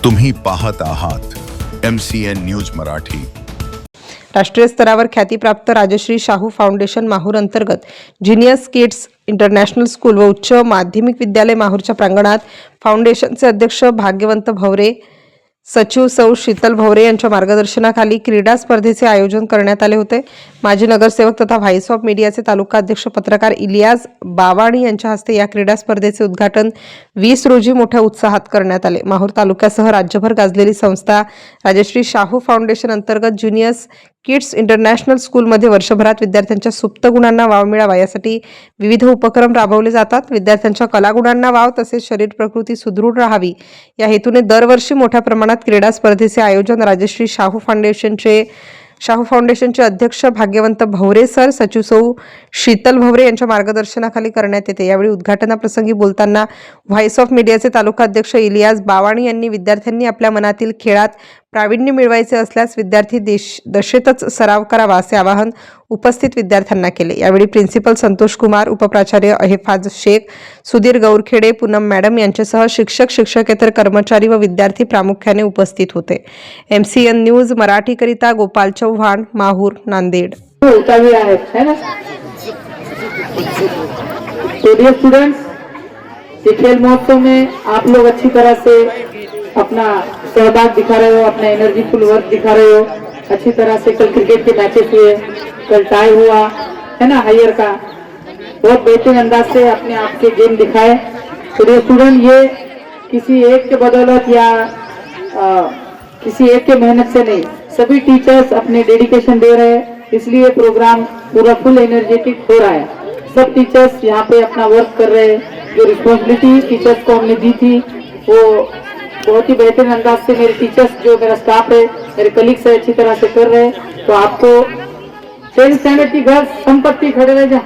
तुम्ही पाहत आहात MCN न्यूज मराठी। राष्ट्रीय स्तरावर ख्यातीप्राप्त राजश्री शाहू फाउंडेशन माहूर अंतर्गत जीनियस किड्स इंटरनॅशनल स्कूल व उच्च माध्यमिक विद्यालय माहूरच्या प्रांगणात फाउंडेशनचे अध्यक्ष भाग्यवंत भवरे, सचिव सौ शीतल भवरे यांच्या मार्गदर्शनाखाली क्रीडा स्पर्धेचे आयोजन करण्यात आले होते। माजी नगरसेवक तथा व्हाइस ऑफ मीडियाचे तालुका अध्यक्ष पत्रकार इलियास बावाणी यांच्या हस्ते या क्रीडा स्पर्धेचे उद्घाटन 20 रोजी मोठ्या उत्साहात करण्यात आले। माहूर तालुक्यासह राज्यभर गाजलेली संस्था राजश्री शाहू फाउंडेशन अंतर्गत ज्युनियर्स किड्स इंटरनॅशनल स्कूलमध्ये वर्षभरात विद्यार्थ्यांच्या सुप्त गुणांना वाव मिळावा यासाठी विविध उपक्रम राबवले जातात। विद्यार्थ्यांच्या कलागुणांना वाव तसेच शरीर प्रकृती सुदृढ राहावी या हेतूने दरवर्षी मोठ्या प्रमाणात क्रीडा स्पर्धेचे आयोजन राजश्री शाहू फाउंडेशनचे अध्यक्ष भाग्यवंत भवरे सर, सचिव सौ शीतल भवरे यांच्या मार्गदर्शनाखाली करण्यात येते। यावेळी उद्घाटनाप्रसंगी बोलताना व्हाइस ऑफ मीडियाचे तालुका अध्यक्ष इलियास बावाणी यांनी विद्यार्थ्यांनी आपल्या मनातील खेळात प्रावीण्य मिळवायचे असल्यास विद्यार्थी दशेतच सराव करावा असे आवाहन उपस्थित विद्यार्थ्यांना केले। यावेळी प्रिन्सिपल संतोष कुमार, उपप्राचार्य अहेफाज शेख, सुधीर गौरखेडे, पूनम मॅडम यांच्यासह शिक्षक, शिक्षकेतर कर्मचारी व विद्यार्थी प्रामुख्याने उपस्थित होते। MCN न्यूज मराठी करिता गोपाल चौहान, माहूर, नांदेड। स्टूडेंट्स, खेल महोत्सव में आप लोग अच्छी तरह से अपना सहभाग दिखा रहे हो, अपना एनर्जीफुल वर्क दिखा रहे हो। अच्छी तरह से कल क्रिकेट के मैचेस हुए, कल टाई हुआ है ना, हायर का बहुत बेहतरीन अंदाज से अपने आप के गेम दिखाए। तो ये स्टूडेंट ये किसी एक के बदौलत या किसी एक के मेहनत से नहीं, सभी टीचर्स अपने डेडिकेशन दे रहे हैं, इसलिए प्रोग्राम पूरा फुल एनर्जेटिक हो रहा है। सब टीचर्स यहाँ पे अपना वर्क कर रहे हैं। जो रिस्पॉन्सिबिलिटी टीचर्स को हमने दी थी वो बहुत ही बेहतरीन अंदाज से मेरे टीचर्स, जो मेरा स्टाफ है, मेरे कलीग्स है, अच्छी तरह से कर रहे हैं। तो आपको 10th स्टैंडर्ड की घर संपत्ति खड़े रह जा।